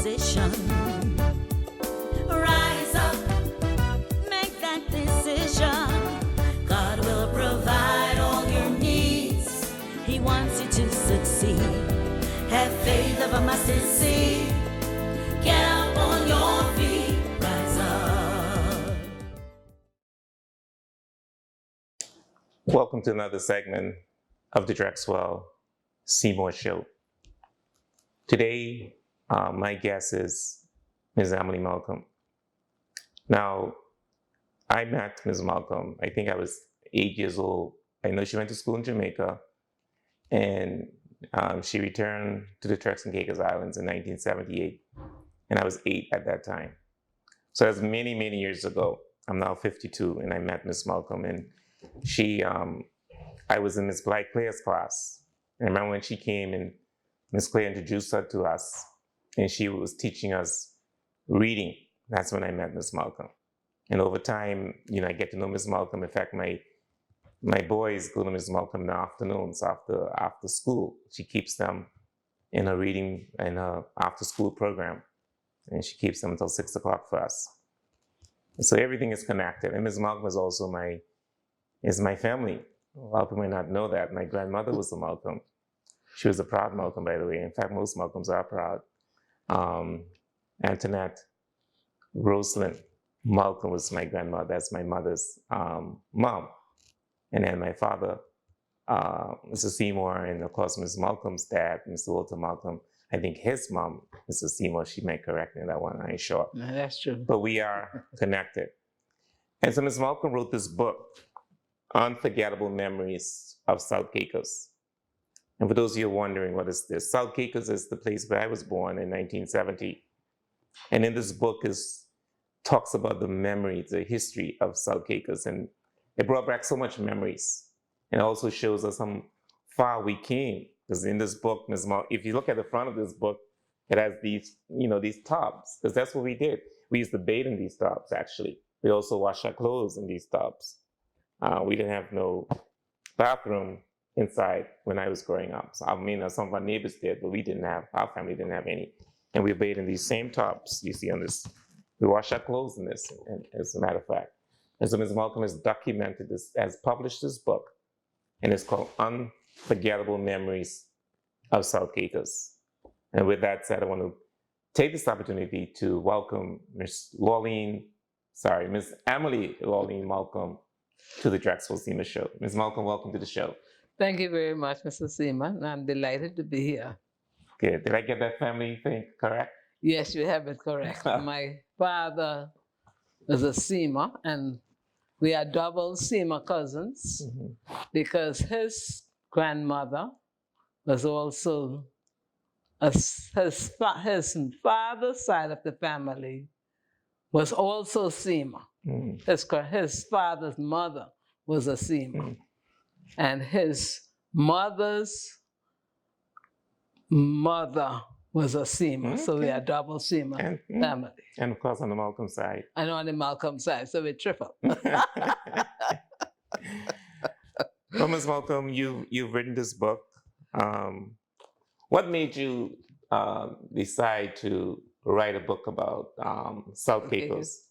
decision. Rise up, make that decision. God will provide all your needs. He wants you to succeed. Have faith of a mustard seed. Get up on your feet. Rise up. Welcome to another segment of the Drexwell Seymour Show. Today, my guest is Ms. Emily Malcolm. Now, I met Ms. Malcolm, I think I was 8 years old. I know she went to school in Jamaica, and she returned to the Turks and Caicos Islands in 1978, and I was 8 at that time. So that's many, many years ago. I'm now 52, and I met Ms. Malcolm, and I was in Ms. Claire's class. I remember when she came and Ms. Claire introduced her to us, and she was teaching us reading. That's when I met Ms. Malcolm. And over time, I get to know Ms. Malcolm. In fact, my boys go to Ms. Malcolm in the afternoons after school. She keeps them in her reading and her after school program. And she keeps them until 6 o'clock for us. And so everything is connected. And Ms. Malcolm is also my family. A lot of people may not know that. My grandmother was a Malcolm. She was a proud Malcolm, by the way. In fact, most Malcolms are proud. Antoinette Rosalind Malcolm was my grandmother. That's my mother's mom. And then my father, Mr. Seymour, and of course, Ms. Malcolm's dad, Mr. Walter Malcolm. I think his mom, Mr. Seymour, she might correct me on that one, I ain't sure. No, that's true. But we are connected. And so Ms. Malcolm wrote this book, Unforgettable Memories of South Caicos. And for those of you wondering, what is this? South Caicos is the place where I was born in 1970. And in this book talks about the memories, the history of South Caicos. And it brought back so much memories. And it also shows us how far we came. Because in this book, Ms. Malcolm, if you look at the front of this book, it has these tubs. Because that's what we did. We used to bathe in these tubs, actually. We also washed our clothes in these tubs. We didn't have no bathroom inside when I was growing up. So, some of our neighbors did, but our family didn't have any. And we bathed in these same tubs you see on this. We wash our clothes in this, as a matter of fact. And so Ms. Malcolm has documented this, has published this book, and it's called Unforgettable Memories of South Caicos. And with that said, I want to take this opportunity to welcome Miss Emily Lorlene Malcolm to the Drexwell Seymour Show. Ms. Malcolm, welcome to the show. Thank you very much, Mr. Seaman. I'm delighted to be here. Good. Did I get that family thing correct? Yes, you have it correct. My father was a Seymour, and we are double Seymour cousins because his grandmother was also his father's side of the family was also Seymour. His father's mother was a Seymour. And his mother's mother was a Seymour. So we are double Seymour family. And of course on the Malcolm side. And on the Malcolm side, so we triple. Well, Ms. Malcolm, you've written this book. What made you decide to write a book about South Caicos?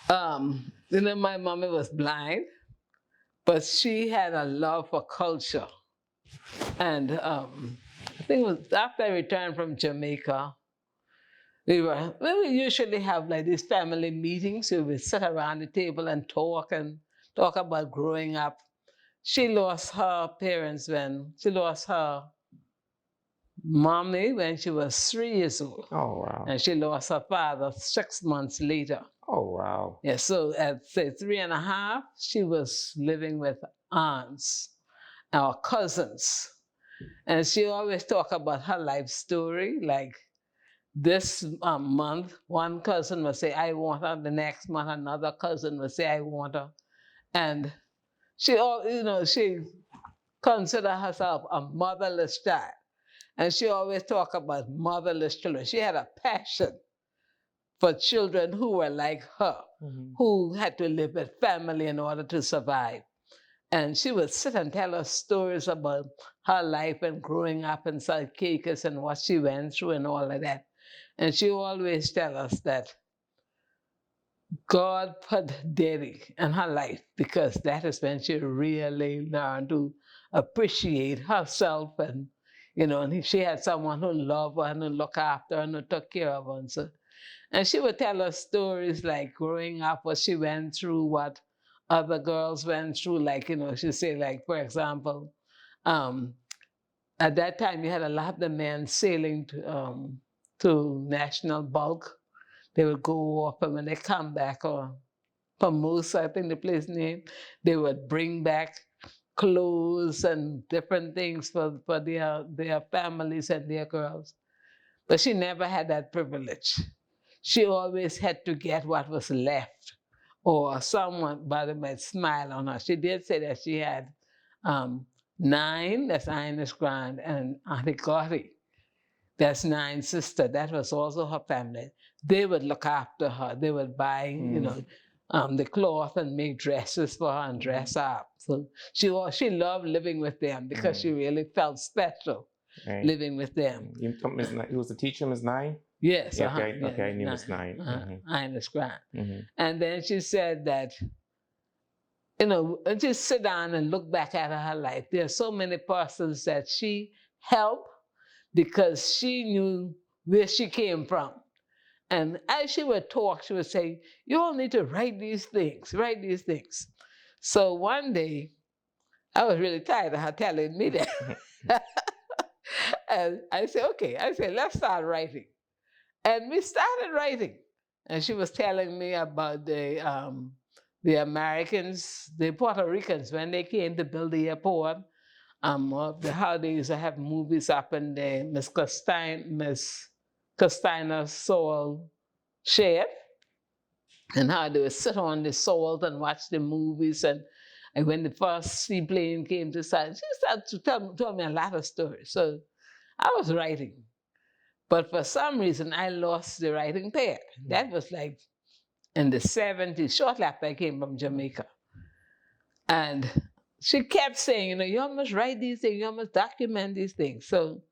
My mommy was blind, but she had a love for culture. And I think it was after I returned from Jamaica, we usually have like these family meetings where we sit around the table and talk about growing up. She lost her parents she lost her mommy when she was 3 years old. Oh, wow. And she lost her father 6 months later. Oh, wow. Yeah, so at say 3.5, she was living with aunts, our cousins. And she always talked about her life story. Like this month, one cousin would say, I want her. The next month, another cousin would say, I want her. And she considered herself a motherless child. And she always talked about motherless children. She had a passion for children who were like her, who had to live with family in order to survive. And she would sit and tell us stories about her life and growing up in South Caicos and what she went through and all of that. And she always tell us that God put Derek in her life because that is when she really learned to appreciate herself and, and she had someone who loved her and who looked after her and who took care of her. And she would tell us stories like growing up, what she went through, what other girls went through. Like, she'd say, like, for example, at that time you had a lot of the men sailing to national bulk. They would go off, and when they come back, or Pamusa, I think the place name, they would bring back clothes and different things for their families and their girls. But she never had that privilege. She always had to get what was left, or somebody might smile on her. She did say that she had 9, that's Ines Grand, and Auntie Gotti, that's 9 sister. That was also her family. They would look after her. They would buy, the cloth and make dresses for her and dress her up. So she loved living with them because she really felt special living with them. You told Ms. He was a teacher, Ms. 9? Yes. Yeah, okay, I knew Ms. 9. Ines Grant. And then she said that, just sit down and look back at her life. There are so many persons that she helped because she knew where she came from. And as she would talk, she would say, you all need to write these things. So one day, I was really tired of her telling me that. And I said, okay. I said, let's start writing. And we started writing. And she was telling me about the Americans, the Puerto Ricans, when they came to build the airport, how they used to have movies up in the Miss Costina's soil shed, and how they would sit on the salt and watch the movies. And when the first seaplane came to sight, she started to tell me a lot of stories. So I was writing. But for some reason, I lost the writing pad. That was like in the 70s, shortly after I came from Jamaica. And she kept saying, you must write these things, you must document these things. So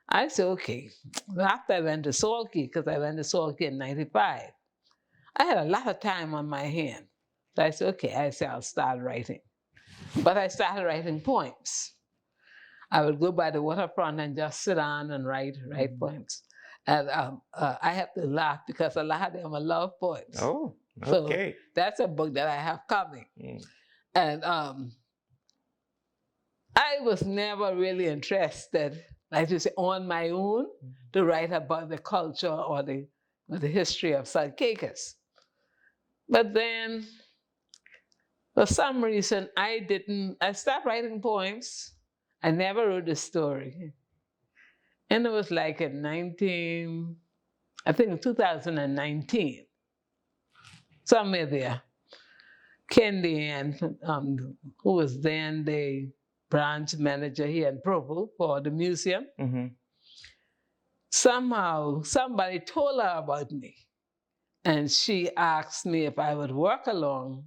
I said, okay. After I went to South Caicos, because I went to South Caicos in 95, I had a lot of time on my hand. So I said, okay, I'll start writing. But I started writing poems. I would go by the waterfront and just sit down and write poems. And I have to laugh because a lot of them are love poems. Oh, okay. So that's a book that I have coming. And I was never really interested, like you say, on my own to write about the culture or the history of South Caicos. But then, for some reason, I stopped writing poems. I never wrote a story. And it was like in 2019, somewhere there, Kendi, and who was then the branch manager here in Provo for the museum, somehow somebody told her about me. And she asked me if I would work along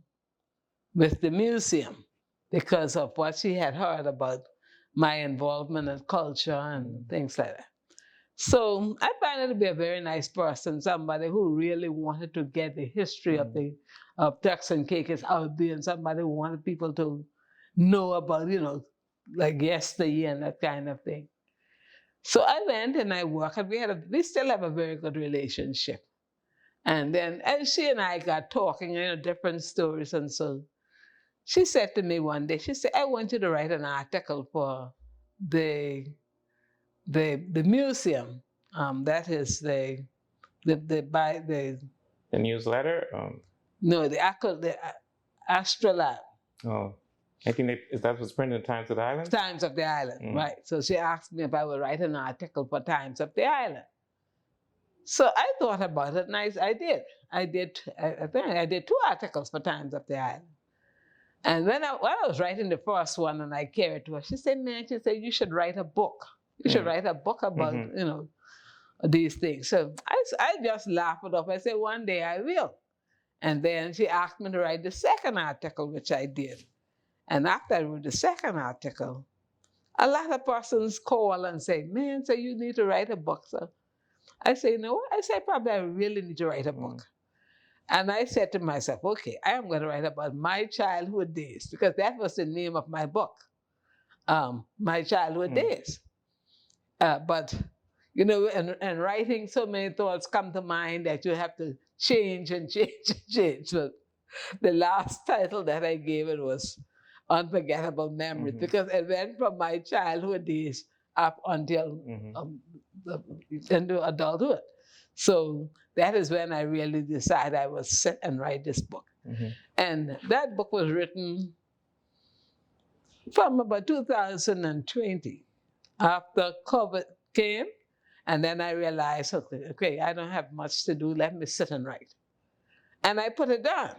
with the museum because of what she had heard about my involvement in culture and things like that. So I found her to be a very nice person, somebody who really wanted to get the history of Turks and Caicos out there, and somebody who wanted people to know about, like yesteryear and that kind of thing. So I went and I worked, and we still have a very good relationship. And then as she and I got talking, different stories, and so she said to me one day, she said, I want you to write an article for the museum. That is the newsletter? No, the Astrolab. Oh, I think that was printed in Times of the Island? Times of the Island, right. So she asked me if I would write an article for Times of the Island. So I thought about it, and I did. I think I did 2 articles for Times of the Island. And when I was writing the first one and I carried it to her, she said, you should write a book. You should write a book about, these things. So I just laughed it off. I said, one day I will. And then she asked me to write the second article, which I did. And after I wrote the second article, a lot of persons call and say, man, so you need to write a book. So I say, you know what? I say, probably I really need to write a book. And I said to myself, okay, I am going to write about my childhood days, because that was the name of my book, My Childhood Days. But, you know, and writing, so many thoughts come to mind that you have to change and change and change. So the last title that I gave it was Unforgettable Memories, because it went from my childhood days up until into adulthood. So that is when I really decided I would sit and write this book. And that book was written from about 2020, after COVID came. And then I realized, okay, I don't have much to do. Let me sit and write. And I put it down.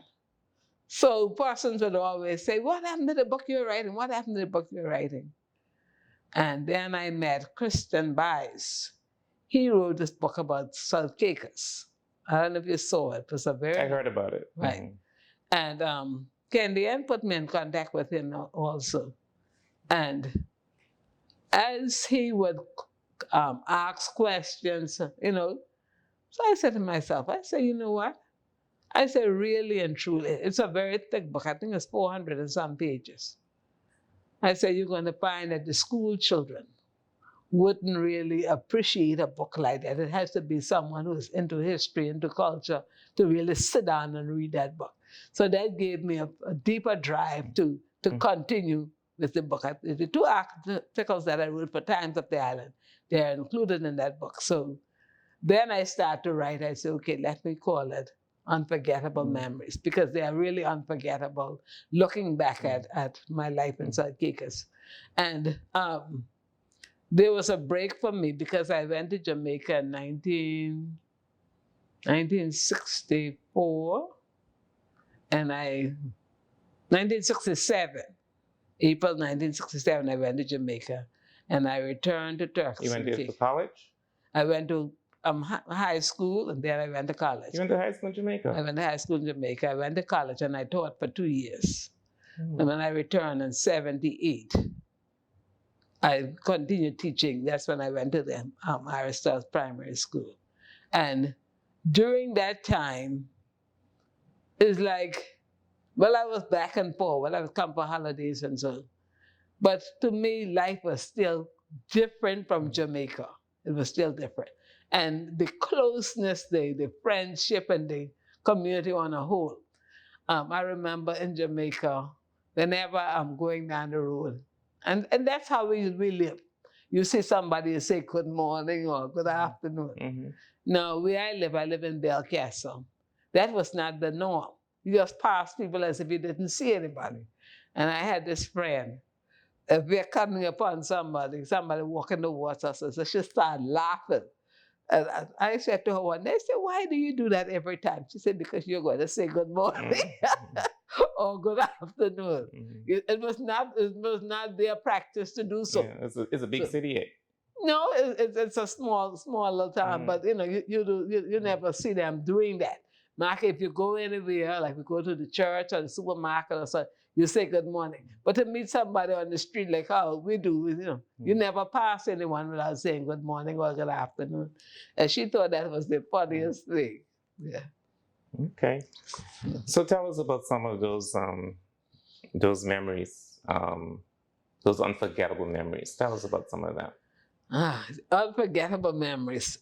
So persons would always say, what happened to the book you're writing? What happened to the book you're writing? And then I met Christian Bies. He wrote this book about South Caicos. I don't know if you saw it. It was a very... I heard about it. Right. And Candy Ann put me in contact with him also. And as he would ask questions, you know, so I said to myself, I said, you know what? I said, really and truly, it's a very thick book. I think it's 400 and some pages. I said, you're going to find that the school children wouldn't really appreciate a book like that. It has to be someone who's into history, into culture, to really sit down and read that book. So that gave me a deeper drive to continue with the book. The 2 articles that I wrote for Times of the Island, they're included in that book. So then I started to write. I said, okay, let me call it Unforgettable Memories, because they are really unforgettable, looking back at my life in South Caicos. And there was a break for me because I went to Jamaica in 1964, and 1967, April 1967, I went to Jamaica, and I returned to Turks You went and to Caicos. college? I went to high school, and then I went to college. You went to high school in Jamaica? I went to high school in Jamaica. I went to college, and I taught for 2 years. And when I returned in 78, I continued teaching. That's when I went to the Aristotle Primary School. And during that time, it's like, well, I was back and forth. I would come for holidays and so. But to me, life was still different from Jamaica. It was still different. And the closeness, the friendship, and the community on a whole. I remember in Jamaica, whenever I'm going down the road, and that's how we live. You see somebody, you say good morning or good afternoon. Now, where I live in Belcastle. That was not the norm. You just pass people as if you didn't see anybody. And I had this friend. If we're coming upon somebody walking towards us, so she started laughing. And I said to her one day, I said, why do you do that every time? She said, because you're going to say good morning or good afternoon. It was not their practice to do so. Yeah, it's a big city, eh? No, it's a small little town, but you know, you never see them doing that. Mark, if you go anywhere, like we go to the church or the supermarket or so, you say good morning. But to meet somebody on the street like how we do, you know, you never pass anyone without saying good morning or good afternoon. And she thought that was the funniest thing. Yeah. Okay. So tell us about some of those memories, those unforgettable memories. Tell us about some of that. Unforgettable memories.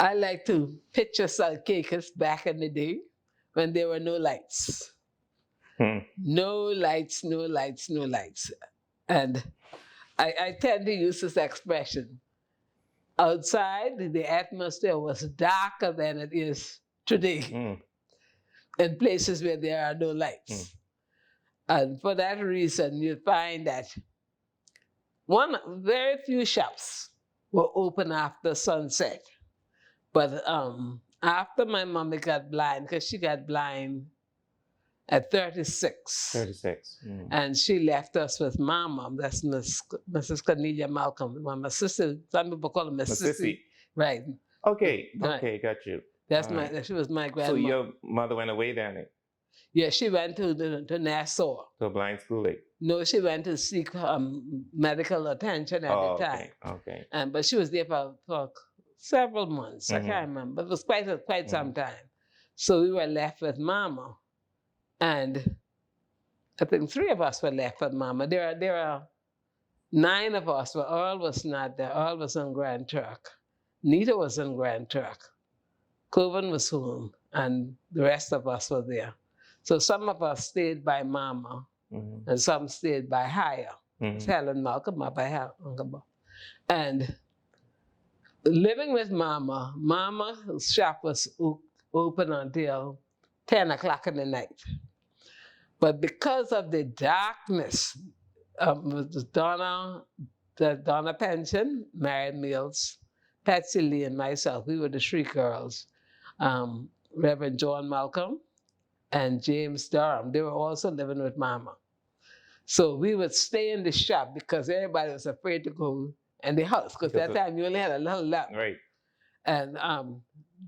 I like to picture South Caicos back in the day when there were no lights. No lights, no lights, no lights. And I tend to use this expression. Outside, the atmosphere was darker than it is today in places where there are no lights. And for that reason, you find that very few shops were open after sunset. But after my mommy got blind, because she got blind at 36. 36. And she left us with my mom. That's Mrs. Cornelia Malcolm. My sister, some people call her Miss Sissy. Right. Okay, got you. That's she was my grandmother. So your mother went away then? Yeah, she went to Nassau. To a blind school, like. No, she went to seek medical attention at the time. Okay. But she was there for several months. I can't remember. It was quite some time. So we were left with Mama. And I think 3 of us were left with Mama. There are 9 of us, but Earl was not there. Earl was in Grand Turk. Nita was in Grand Turk. Coven was home, and the rest of us were there. So some of us stayed by Mama, and some stayed by Haya. Helen Malcolm up by Uncle. And living with Mama, Mama's shop was open until 10 o'clock in the night. But because of the darkness, Donna Pension, Mary Mills, Patsy Lee, and myself, we were the 3 girls. Reverend John Malcolm and James Durham, they were also living with Mama. So we would stay in the shop because everybody was afraid to go in the house, because that time you only had a little lamp. Right. And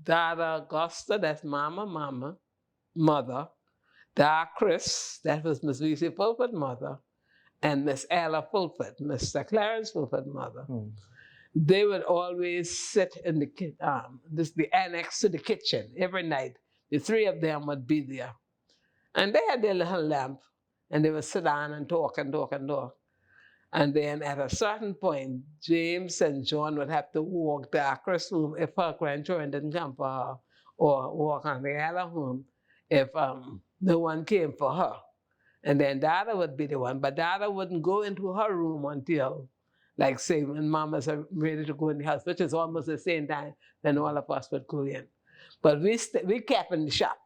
Dada Augusta, that's Mama, mother. Da Chris, that was Miss Lucy Fulford's mother, and Miss Ella Fulford, Mr. Clarence Fulford's mother. They would always sit in the annex to the kitchen every night. The 3 of them would be there. And they had their little lamp, and they would sit down and talk. And then at a certain point, James and John would have to walk to Chris' room if her grandchildren didn't come for her, or walk on the other home if no one came for her. And then Dada would be the one, but Dada wouldn't go into her room until, like, say, when Mama's ready to go in the house, which is almost the same time when all of us would go in. But we kept in the shop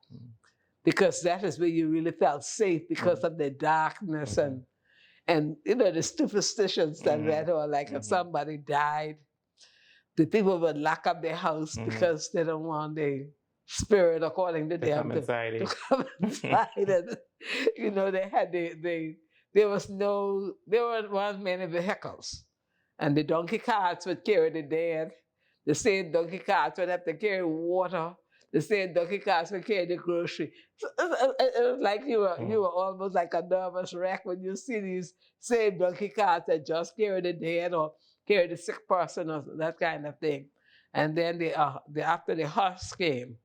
because that is where you really felt safe because of the darkness and you know, the superstitions that went on. Like if somebody died, the people would lock up their house because they don't want the spirit, according to them, to come inside. And, you know, there weren't many vehicles. And the donkey carts would carry the dead. The same donkey carts would have to carry water. The same donkey carts would carry the grocery. So it was like you were almost like a nervous wreck when you see these same donkey carts that just carry the dead or carry the sick person or that kind of thing. And then after the hearse came,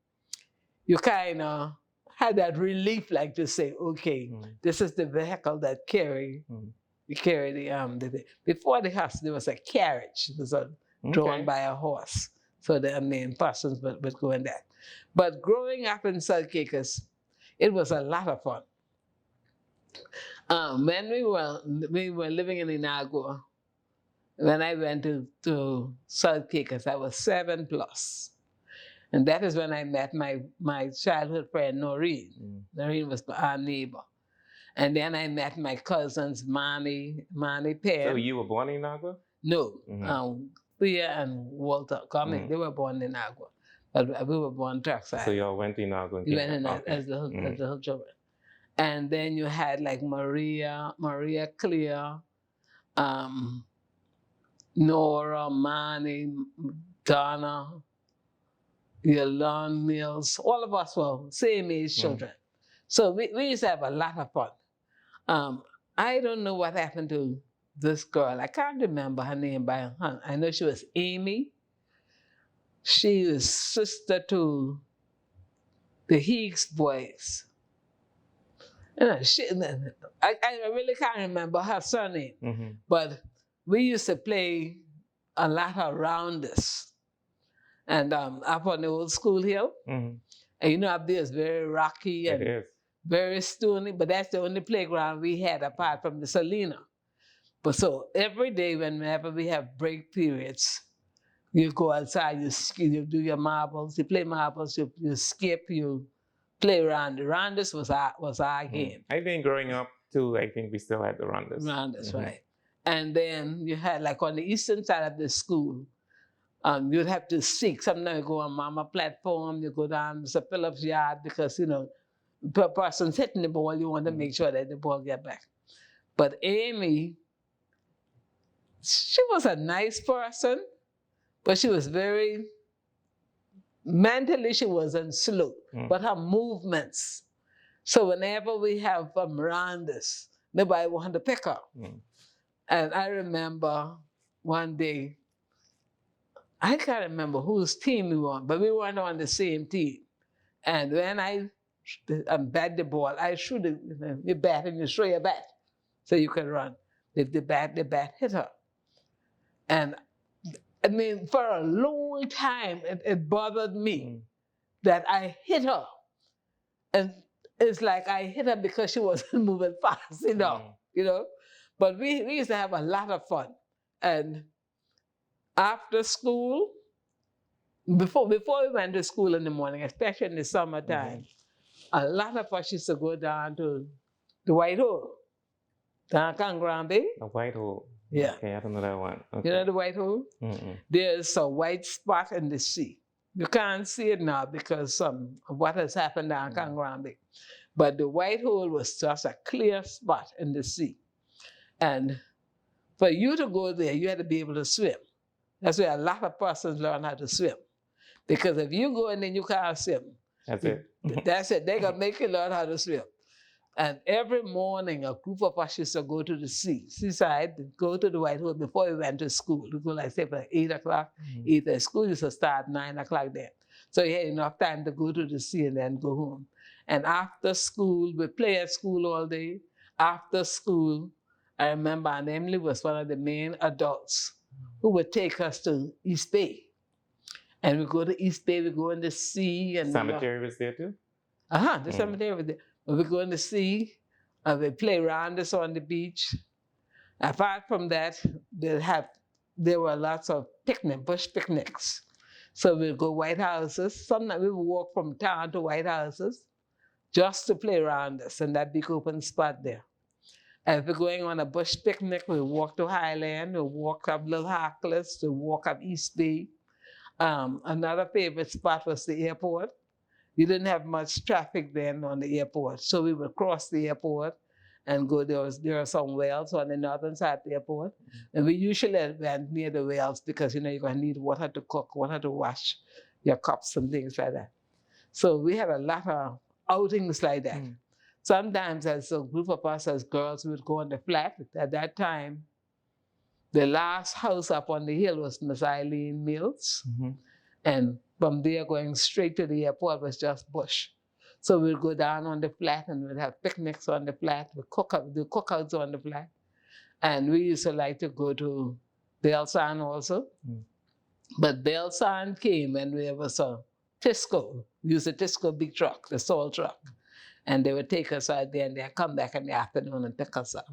you kind of had that relief, like to say, okay, this is the vehicle that carry the before the hearse there was a carriage. It was drawn by a horse. So the main persons would go in that. But growing up in South Caicos, it was a lot of fun. When we were living in Inagua, when I went to South Caicos, I was 7+. And that is when I met my childhood friend, Lorlene. Lorlene was our neighbor. And then I met my cousins, Manny Penn. So you were born in Inagua? No. Thea and Walter Cummings, they were born in Inagua. But we were born Turks. So y'all went to Inagua? We went in as little children. And then you had like Maria Clear, Nora, Manny, Donna, Yolande Mills. All of us were same age children. So we used to have a lot of fun. I don't know what happened to this girl. I can't remember her name by her. I know she was Amy. She was sister to the Higgs boys. You know, I really can't remember her surname. But we used to play a lot around us. And up on the old school hill. And you know, up there is very rocky and very stony, but that's the only playground we had apart from the Salina. But so every day, whenever we have break periods, you go outside, you do your marbles, you play marbles, you skip, you play rounders. Rounders was our game. I think growing up too, I think we still had the rounders. Rounders, right. And then you had like on the eastern side of the school, you'd have to seek. Sometimes you go on Mama platform, you go down Mr. Phillips' yard because, you know, the person's hitting the ball, you want to make sure that the ball get back. But Amy, she was a nice person, but she was mentally she wasn't slow, but her movements. So whenever we have Miranda's, nobody wanted to pick up. And I remember one day, I can't remember whose team we were on, but we weren't on the same team. And when I bat the ball, I shoot the bat and you throw your bat so you can run. If the bat hit her. And I mean, for a long time, it bothered me that I hit her. And it's like I hit her because she wasn't moving fast enough, you know. But we used to have a lot of fun. And after school, before we went to school in the morning, especially in the summertime, a lot of us used to go down to the White Hole, down Kangrambe. The White Hole. Yeah. Okay, I don't know that one. Okay. You know the White Hole? There's a white spot in the sea. You can't see it now because of what has happened down Kangrambe. But the White Hole was just a clear spot in the sea. And for you to go there, you had to be able to swim. That's where a lot of persons learn how to swim. Because if you go and then you can't swim, that's it. That's it. They're going to make you learn how to swim. And every morning, a group of us used to go to the seaside, go to the White Hole before we went to school. We go, like, say, for 8 o'clock. Either school used to start 9 o'clock then. So you had enough time to go to the sea and then go home. And after school, we play at school all day. After school, I remember Aunt Emily was one of the main adults who would take us to East Bay. And we go to East Bay, we go in the sea. And cemetery was there too? The cemetery was there. We go in the sea, and we play rounders on the beach. Apart from that, there were lots of bush picnics. So we'd go White Houses. Sometimes we would walk from town to White Houses just to play rounders in that big open spot there. And if we're going on a bush picnic, we walk to Highland, we walk up Little Harkless, we walk up East Bay. Another favorite spot was the airport. You didn't have much traffic then on the airport. So we would cross the airport and go, there are some wells on the northern side of the airport. And we usually went near the wells because, you know, you're going to need water to cook, water to wash your cups and things like that. So we had a lot of outings like that. Sometimes as a group of us as girls, we would go on the flat. At that time, the last house up on the hill was Miss Eileen Mills. And from there, going straight to the airport was just bush. So we'd go down on the flat and we'd have picnics on the flat. We'd do cookouts on the flat. And we used to like to go to Belsan also. But Belsan came when there was a Tisco. We used a Tisco big truck, the salt truck. And they would take us out there and they'd come back in the afternoon and pick us up.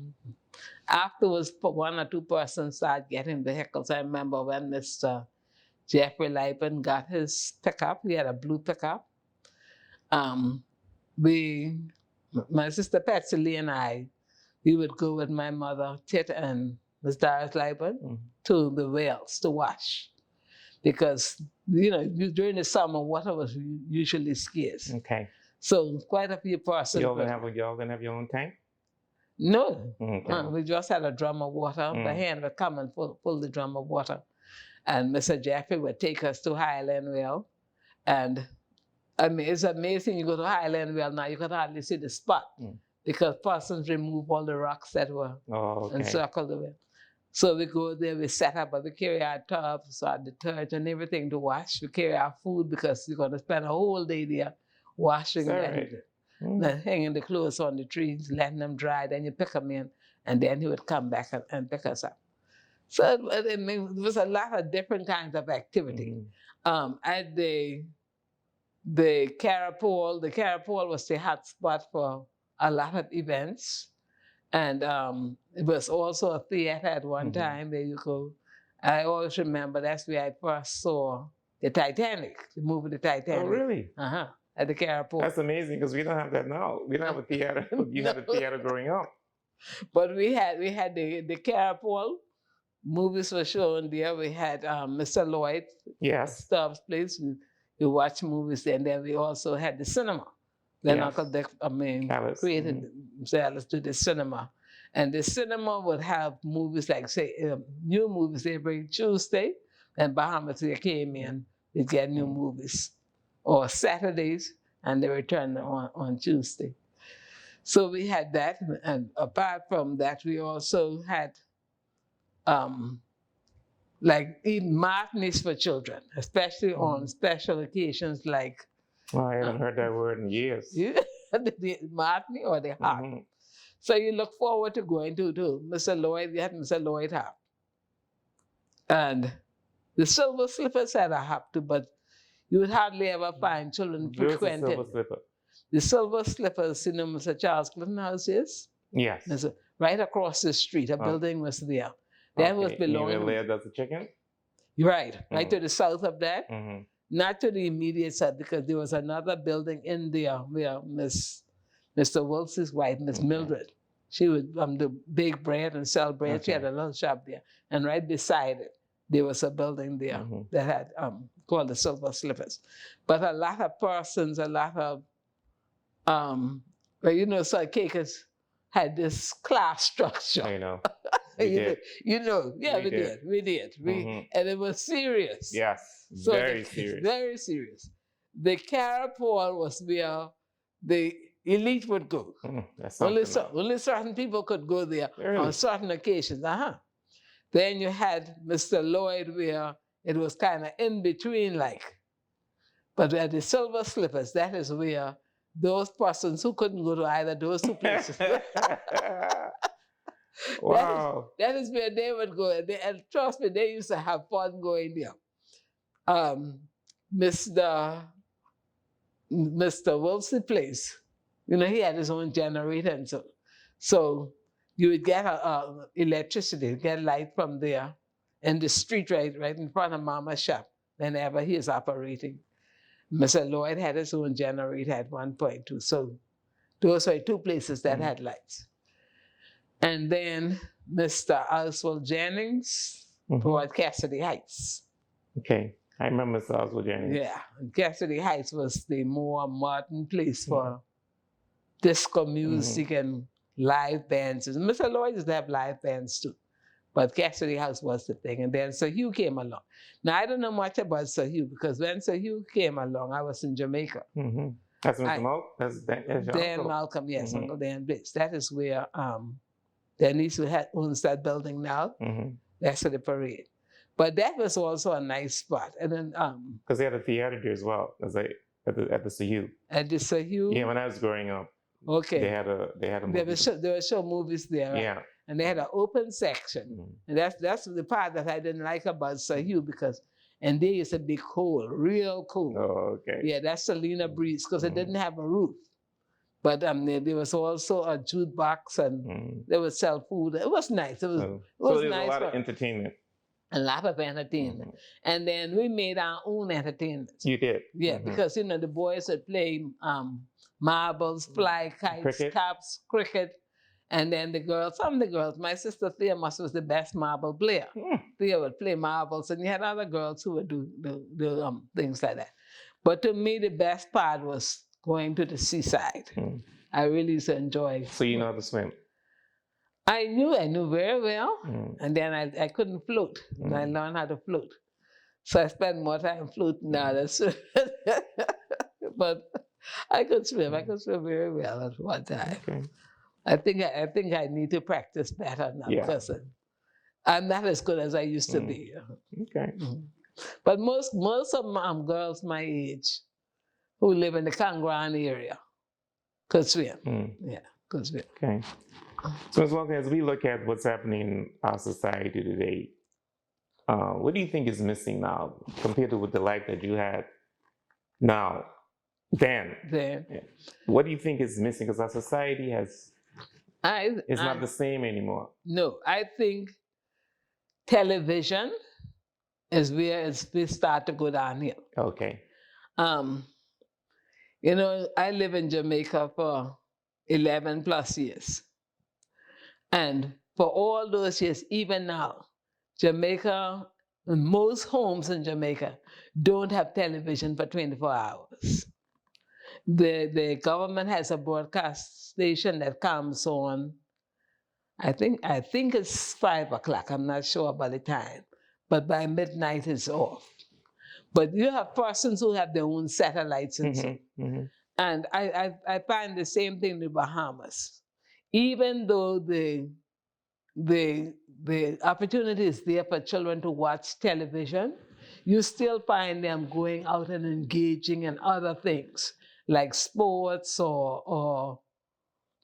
Afterwards, one or two persons started getting vehicles. I remember when Mr. Jeffrey Lipen got his pickup. He had a blue pickup. My sister Patsy Lee and I, we would go with my mother, Tit, and Miss Doris Lipen to the wells to wash. Because, you know, during the summer, water was usually scarce. Okay. So quite a few persons. Y'all gonna have your own tank? No. Okay. We just had a drum of water. The hand would come and pull the drum of water. And Mr. Jeffrey would take us to Highland Well. And I mean, it's amazing you go to Highland Well now, you can hardly see the spot because persons remove all the rocks that were encircled the well. So we go there, we set up, but we carry our tubs, our detergent, and everything to wash. We carry our food because we're going to spend a whole day there washing and hanging the clothes on the trees, letting them dry. Then you pick them in, and then he would come back and pick us up. So I mean, there was a lot of different kinds of activity. At the Carapole was the hot spot for a lot of events. And it was also a theater at one time where you go. I always remember that's where I first saw the Titanic, the movie The Titanic. Oh, really? At the Carapole. That's amazing because we don't have that now. We don't have a theater. You had a theater growing up. But we had the Carapole. Movies were shown there. We had Mr. Lloyd, Stubbs' place. We watched movies there. And then we also had the cinema. Then Uncle Dick, created Alice to the cinema. And the cinema would have movies like, say, new movies every Tuesday. And Bahamas, they came in, we'd get new movies. Or Saturdays, and they returned on Tuesday. So we had that, and apart from that, we also had like even martinis for children, especially on special occasions like Well, I haven't heard that word in years. the martini or the harp. So you look forward to going to Mr. Lloyd. You had Mr. Lloyd harp, and the Silver Slippers had a harp too, but you would hardly ever find children Where's the frequenting. Silver Slipper? The Silver Slippers, you know, Mr. Charles Clinton House is? Yes. Right across the street, a building was there. That was belonging. Where does the chicken? Right to the south of that. Mm-hmm. Not to the immediate south, because there was another building in there where Mr. Wilson's wife, Miss Mildred, she would do bake bread and sell bread. She had a little shop there. And right beside it, there was a building there that had called the Silver Slippers. But a lot of persons, a lot of well, you know, South Caicos had this class structure. I know. You know, yeah, we did. And it was serious. Yes, So very serious. Very serious. The carapole was where the elite would go. That's Only certain people could go there on certain occasions. Then you had Mr. Lloyd, where it was kind of in between, like. But at the Silver Slippers, that is where those persons who couldn't go to either those two places. Wow. That is where they would go. And trust me, they used to have fun going there. Mr. Wilson Place, you know, he had his own generator, and so you would get electricity, get light from there in the street right in front of Mama's shop whenever he is operating. Mr. Lloyd had his own generator at one point too. So those were two places that had lights. And then Mr. Oswald Jennings bought Cassidy Heights. Okay, I remember Mr. Oswald Jennings. Yeah, and Cassidy Heights was the more modern place for disco music and live bands. And Mr. Lloyd used to have live bands too. But Cassidy House was the thing. And then Sir Hugh came along. Now, I don't know much about Sir Hugh, because when Sir Hugh came along, I was in Jamaica. That's Mr. Malcolm? That's Dan Malcolm, yes, Uncle Dan Blitz. That is where Denise owns that building now. That's at the parade. But that was also a nice spot. And then because they had a theater there as well, as at the Sir Hugh. At the Sir Hugh? Yeah, when I was growing up. Okay. They had a movie. They were show movies there. Right? Yeah. And they had an open section. And that's the part that I didn't like about Sir Hugh, because and they used to be cold, real cold. Oh, okay. Yeah, that's Selena Breeze, because it didn't have a roof. But there was also a jukebox, and they would sell food. It was nice. It was so there was nice. A lot of entertainment. A lot of entertainment. And then we made our own entertainment. You did? Yeah, because, you know, the boys would play marbles, fly kites, caps, cricket. And then some of the girls, my sister Thea was the best marble player. Thea would play marbles, and you had other girls who would do things like that. But to me, the best part was going to the seaside. I really used to enjoy. So you know how to swim? I knew very well. And then I couldn't float. And I learned how to float. So I spent more time floating now than swimming. But I could swim. I could swim very well at one time. Okay. I think I need to practice better now, because I'm not as good as I used to be. Okay. But most of girls my age who live in the Cangran area could swim. Yeah, could swim. Okay. So as long as we look at what's happening in our society today, what do you think is missing now compared to with the life that you had now? Then. Yeah. What do you think is missing? Because our society it's not the same anymore. No, I think television is where we start to go downhill. Okay. You know, I live in Jamaica for 11 plus years. And for all those years, even now, Jamaica, most homes in Jamaica don't have television for 24 hours. The government has a broadcast station that comes on, I think it's 5 o'clock, I'm not sure about the time, but by midnight it's off. But you have persons who have their own satellites and so. And I find the same thing in the Bahamas. Even though the opportunity is there for children to watch television, you still find them going out and engaging in other things like sports or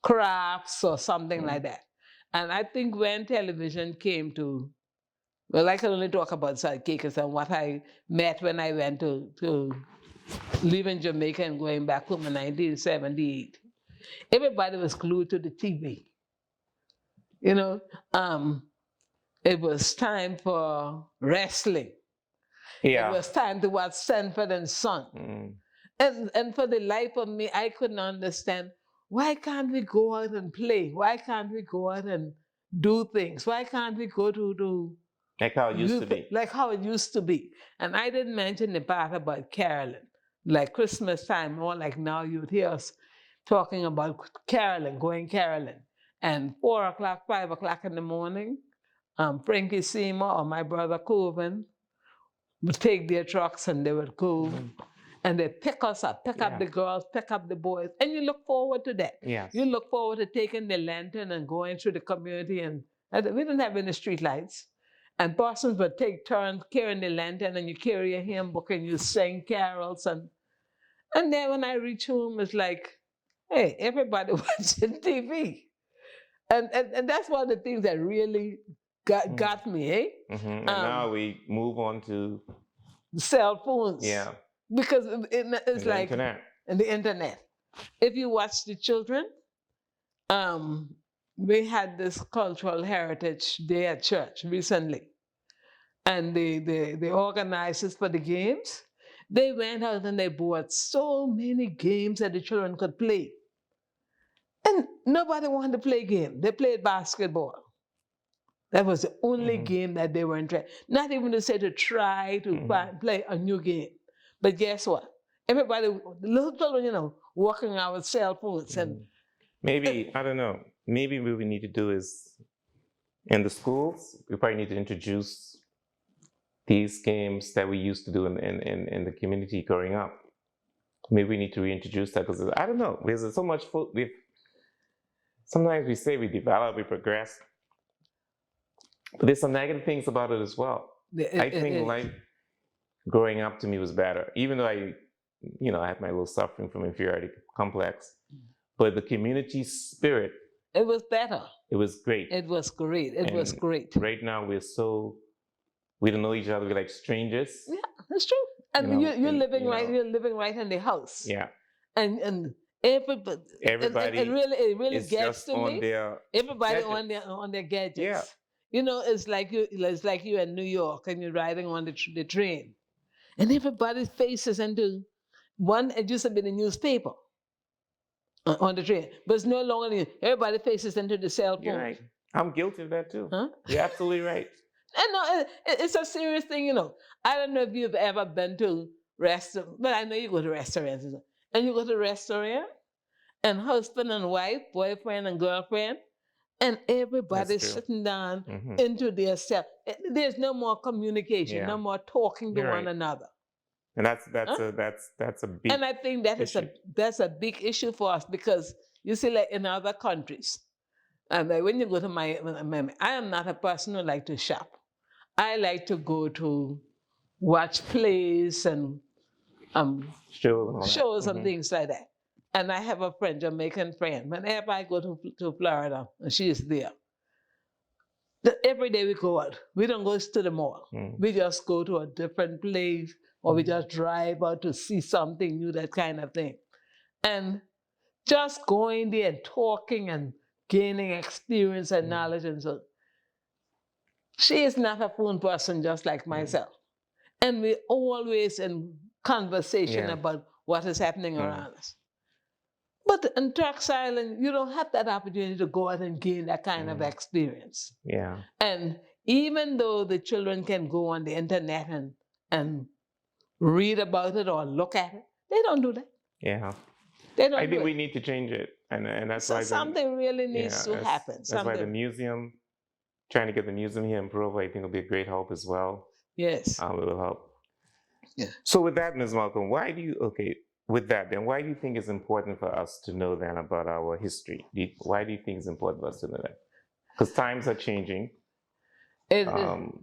crafts or something like that. And I think when television came to, well, I can only talk about South Caicos and what I met when I went to live in Jamaica and going back home in 1978. Everybody was glued to the TV. You know, it was time for wrestling. Yeah. It was time to watch Sanford and Son. Mm. And for the life of me, I couldn't understand, why can't we go out and play? Why can't we go out and do things? Why can't we go to Like how it used to be. like how it used to be? And I didn't mention the part about caroling. Like Christmas time, more like now you'd hear us talking about caroling, going caroling. And 4 o'clock, 5 o'clock in the morning, Frankie Seymour or my brother Coven would take their trucks and they would go and they pick us up, pick up the girls, pick up the boys. And you look forward to that. Yes. You look forward to taking the lantern and going through the community. And we didn't have any street lights. And persons would take turns carrying the lantern and you carry a hymn book and you sing carols. And then when I reach home, it's like, hey, everybody watching TV. And that's one of the things that really got me, eh? Mm-hmm. And now we move on to cell phones. Yeah. Because it's like internet. And the internet. If you watch the children, we had this cultural heritage day at church recently. And the organizers for the games, they went out and they bought so many games that the children could play. And nobody wanted to play game. They played basketball. That was the only game that they were interested. Not even to say to try to play a new game. But guess what? Everybody, the little children, walking around with cell phones. And maybe, I don't know, maybe what we need to do is, in the schools, we probably need to introduce these games that we used to do in the community growing up. Maybe we need to reintroduce that because, I don't know, there's so much food. Sometimes we say we develop, we progress, but there's some negative things about it as well. I think life growing up to me was better, even though I had my little suffering from inferiority complex, but the community spirit. It was better. It was great. It was great. It was great. Right now we don't know each other. We're like strangers. Yeah, that's true. And you're living right. You're living right in the house. Yeah. And everybody. It really is gets just to on me. Their everybody gadgets. on their gadgets. Yeah. It's like you in New York and you're riding on the train, and everybody's faces into one. It used to be the newspaper on the train, but it's no longer. Everybody faces into the cell phone. You're right. I'm guilty of that too. Huh? You're absolutely right. And no, it's a serious thing, I don't know if you've ever been to restaurants, but I know you go to restaurants. And you go to a restaurant, and husband and wife, boyfriend and girlfriend, and everybody's sitting down into their cell. There's no more communication, no more talking to one another. And that's a big. And I think that's a big issue for us because you see, like in other countries, and like when you go to I am not a person who like to shop. I like to go to watch plays and shows and things like that. And I have a friend, Jamaican friend. Whenever I go to Florida, and she is there, every day we go out. We don't go to the mall. We just go to a different place, or we just drive out to see something new, that kind of thing. And just going there and talking and gaining experience and knowledge and so. She is not a phone person just like myself. And we're always in conversation about what is happening around us. But in Turks Island, you don't have that opportunity to go out and gain that kind of experience. Yeah. And even though the children can go on the internet and read about it or look at it, they don't do that. Yeah. They don't I think we need to change it. And that's why something really needs to happen. That's why the museum, trying to get the museum here in Provo, I think will be a great help as well. Yes. It will help. Yeah. So with that, Ms. Malcolm, why do you, with that, then why do you think it's important for us to know then about our history? Why do you think it's important for us to know that? Because times are changing. It,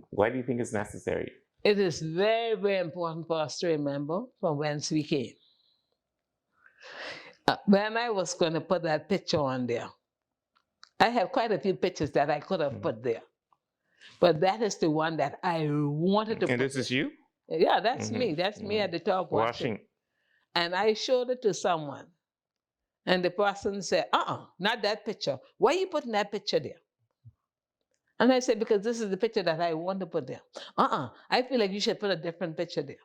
Why do you think it's necessary? it is very, very important for us to remember from whence we came. When I was going to put that picture on there, I have quite a few pictures that I could have put there. But that is the one that I wanted to put. And this is you? Yeah, that's me. That's me at the top washing. And I showed it to someone. And the person said, not that picture. Why are you putting that picture there? And I said, because this is the picture that I want to put there. I feel like you should put a different picture there.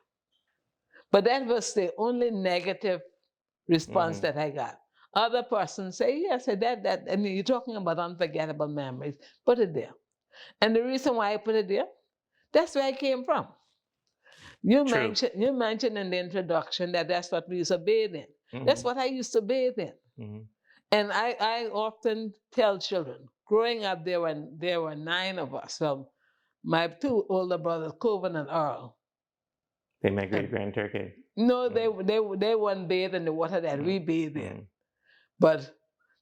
But that was the only negative response that I got. Other persons say, yes, and you're talking about unforgettable memories. Put it there. And the reason why I put it there, that's where I came from. You mentioned in the introduction that that's what we used to bathe in. That's what I used to bathe in. And I often tell children, growing up, there were 9 of us. So my 2 older brothers, Coven and Earl. They migrated Grand Turkey. No, they weren't bathed in the water that we bathed in. But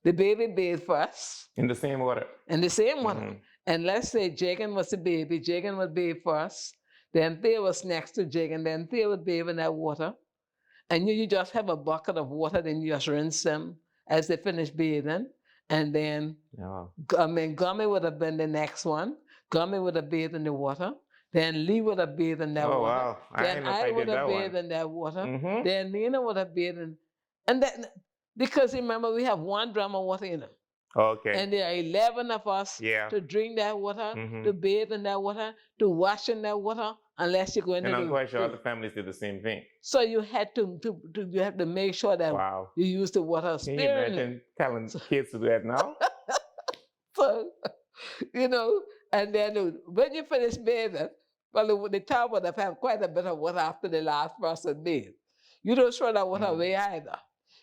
the baby bathed first. In the same water. In the same water. And let's say Jagan was the baby. Jagan would bathe first. Then Thea was next to Jagan. Then Thea would bathe in that water. And you just have a bucket of water. Then you just rinse them as they finish bathing. And then Gummy would have been the next one. Gummy would have bathed in the water. Then Lee would have bathed in that water. Wow. Then I would have bathed in that water. Then Nina would have bathed in. And then, because remember, we have 1 drum of water in it. Okay. And there are 11 of us to drink that water, to bathe in that water, to wash in that water, unless you're going to. And I'm quite sure other families did the same thing. So you had to make sure that you use the water sparingly. Can you imagine telling kids to do that now? So, and then when you finish bathing, well, the tub would have had quite a bit of water after the last person bathed. You don't throw that water away either.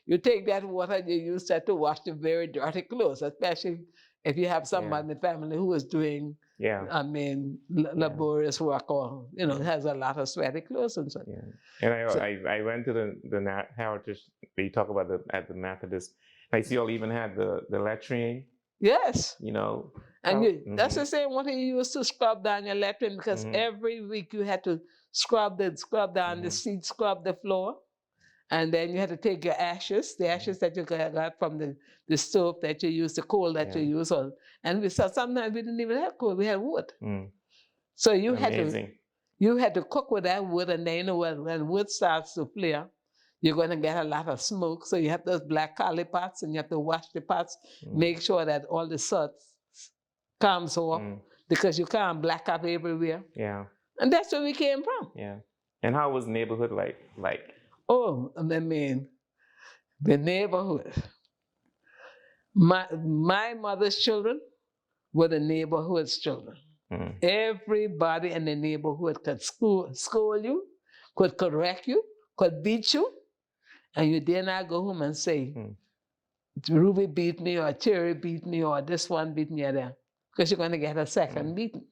You take that water and you use that to wash the very dirty clothes, especially if you have somebody in the family who is doing, laborious work or, has a lot of sweaty clothes and such. Yeah. And I went to the heritage, they talk about at the Methodist. I see you all even had the latrine. Yes. And that's the same water you used to scrub down your latrine, because every week you had to scrub down the seat, scrub the floor. And then you had to take your ashes, the ashes that you got from the stove that you used, the coal that you used. And sometimes we didn't even have coal, we had wood. So you had to cook with that wood, and then when wood starts to flare, you're going to get a lot of smoke. So you have those black collie pots, and you have to wash the pots, make sure that all the soot comes off, because you can't black up everywhere. Yeah. And that's where we came from. Yeah. And how was the neighborhood like? Oh, I mean, the neighborhood. My mother's children were the neighborhood's children. Everybody in the neighborhood could scold you, could correct you, could beat you, and you dare not go home and say, Ruby beat me, or Cherry beat me, or this one beat me, or that, because you're going to get a second beating.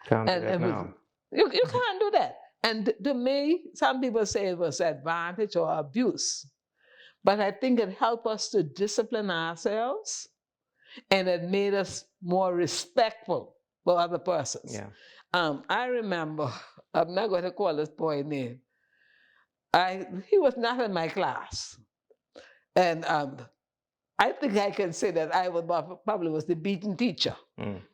Can't do that now. You can't do that. And to me, some people say it was advantage or abuse. But I think it helped us to discipline ourselves, and it made us more respectful for other persons. Yeah. I remember, I'm not going to call this boy name. He was not in my class. And I think I can say that I probably was the beaten teacher,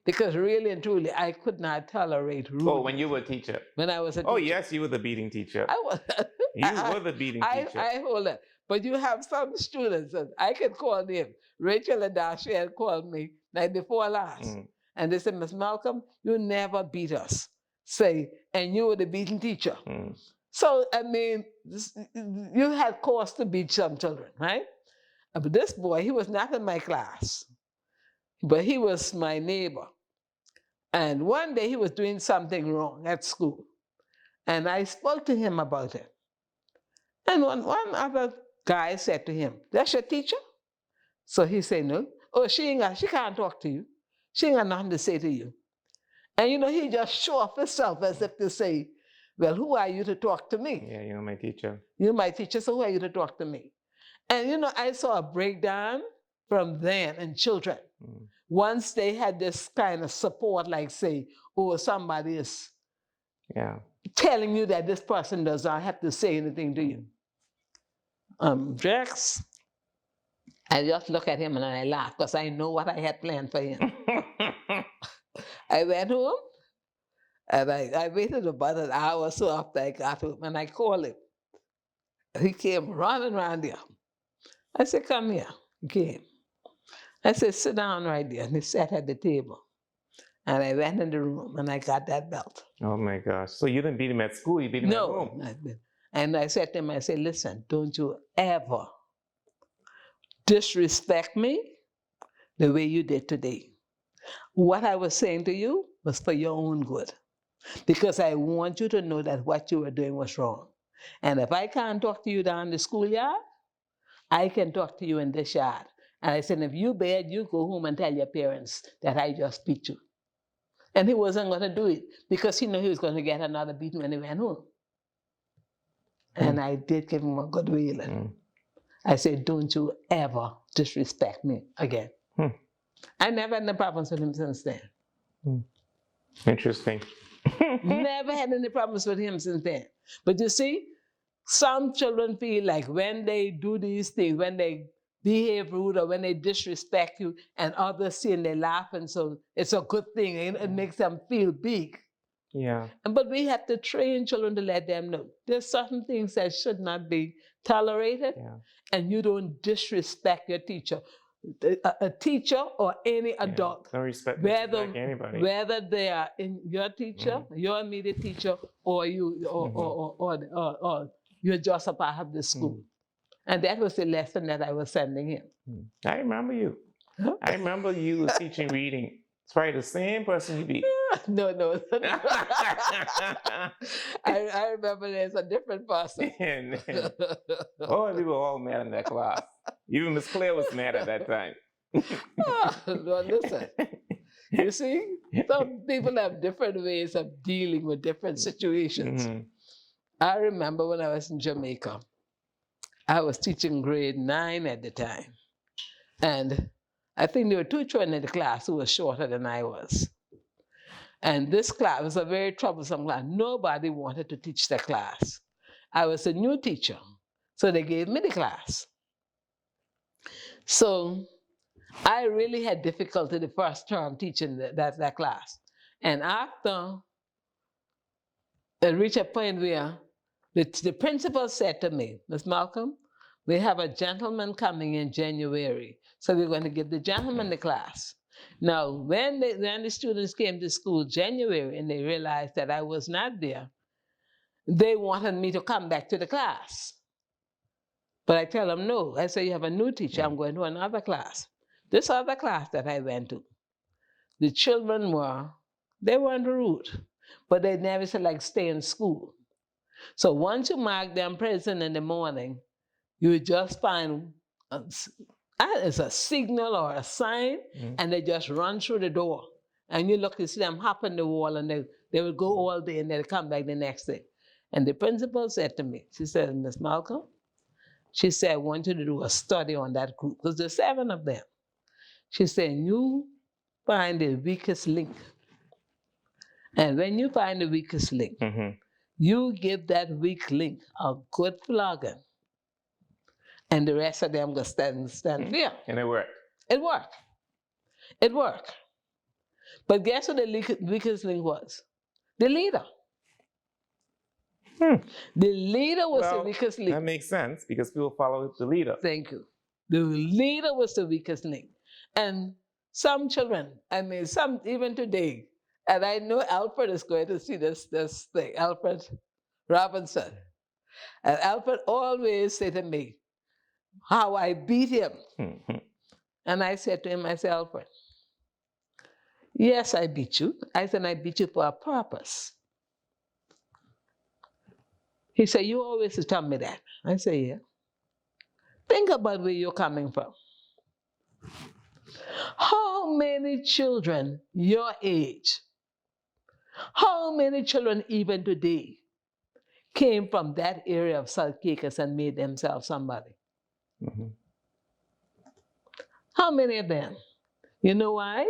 because really and truly, I could not tolerate rudeness. Oh, when you were a teacher? When I was a teacher. Oh, yes, you were the beating teacher. I was. You were the beating teacher. I hold it. But you have some students, and I can call them. Rachel and Dashi had called me night before last. And they said, Miss Malcolm, you never beat us. And you were the beating teacher. So, I mean, you had cause to beat some children, right? But this boy, he was not in my class, but he was my neighbor. And one day he was doing something wrong at school. And I spoke to him about it. And one other guy said to him, that's your teacher? So he said, no. Oh, she can't talk to you. She ain't got nothing to say to you. And he just show off himself as if to say, Well, who are you to talk to me? Yeah, you're my teacher. You're my teacher, so who are you to talk to me? And I saw a breakdown from then in children. Mm. Once they had this kind of support, like say, oh, somebody is Yeah. telling you that this person does not have to say anything to you. Jax, I just look at him and I laugh because I know what I had planned for him. I went home and I waited about an hour or so after I got home and I called him. He came running around there. I said, come here. He came. I said, sit down right there. And he sat at the table. And I went in the room and I got that belt. Oh my gosh. So you didn't beat him at school, you beat him at home? No. And I said to him, I said, listen, don't you ever disrespect me the way you did today. What I was saying to you was for your own good. Because I want you to know that what you were doing was wrong. And if I can't talk to you down the schoolyard, I can talk to you in this yard. And I said, if you bad, you go home and tell your parents that I just beat you. And he wasn't going to do it because he knew he was going to get another beating when he went home. And I did give him a good wheeling. I said, don't you ever disrespect me again. I never had any problems with him since then. Interesting. Never had any problems with him since then. But you see, some children feel like when they do these things, when they behave rude or when they disrespect you and others see and they laugh, and so it's a good thing. It makes them feel big. Yeah. But we have to train children to let them know there's certain things that should not be tolerated, and you don't disrespect your teacher. A teacher or any adult, No respect anybody. whether they are in your teacher, your immediate teacher, or you, or you're just a part of the school. And that was the lesson that I was sending him. I remember you. I remember you was teaching reading. It's probably the same person you beat. No. I remember there's a different person. Oh, we were all mad in that class. Even Miss Claire was mad at that time. Well, listen. You see, some people have different ways of dealing with different situations. I remember when I was in Jamaica, I was teaching grade 9 at the time. And I think there were 2 children in the class who were shorter than I was. And this class was a very troublesome class. Nobody wanted to teach the class. I was a new teacher, so they gave me the class. So I really had difficulty the first term teaching that class. And after I reached a point where the principal said to me, Miss Malcolm, we have a gentleman coming in January, so we're going to give the gentleman the class. Now, when the students came to school January and they realized that I was not there, they wanted me to come back to the class. But I tell them, no. I say, you have a new teacher. I'm going to another class. This other class that I went to, the children they weren't rude, but they never said, like, stay in school. So once you mark them present in the morning, you would just find it's a signal or a sign, and they just run through the door. And you look, you see them hop on the wall, and they would go all day, and they'll come back the next day. And the principal said to me, she said, Miss Malcolm, she said, I want you to do a study on that group, because there's 7 of them. She said, you find the weakest link. And when you find the weakest link, you give that weak link a good flogging. And the rest of them go stand fear. And it worked. It worked. It worked. But guess what the weakest link was? The leader. The leader was the weakest link. That makes sense because people follow the leader. Thank you. The leader was the weakest link. And some children, some even today, and I know Alfred is going to see this thing, Alfred Robinson. And Alfred always said to me, how I beat him. And I said to him, I said, Alfred, yes, I beat you. I said, I beat you for a purpose. He said, you always tell me that. I said, yeah. Think about where you're coming from. How many children your age, how many children even today came from that area of South Caicos and made themselves somebody. Mhm. How many of them? You know why?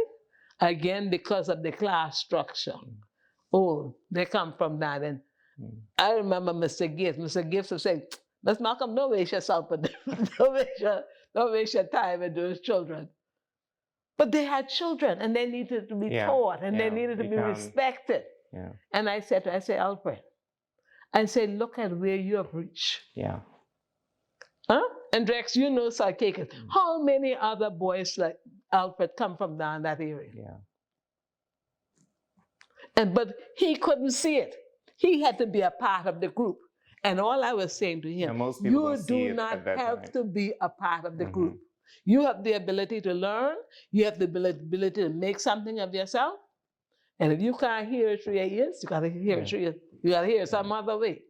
Again, because of the class structure. Oh, they come from that. And I remember Mr. Gibbs. Mr. Gibbs was saying, Miss Malcolm, don't waste yourself, don't waste your time with those children. But they had children and they needed to be taught and they needed to be respected. Yeah. And I said, Alfred, I said, look at where you have reached. Yeah. Huh? And Rex, you know South Caicos. How many other boys like Alfred come from down that area? Yeah. But he couldn't see it. He had to be a part of the group. And all I was saying to him, most people you don't see do it not at that have time. to be a part of the group. You have the ability to learn. You have the ability to make something of yourself. And if you can't hear it through your ears, you got to hear it through your, you got to hear it some other way.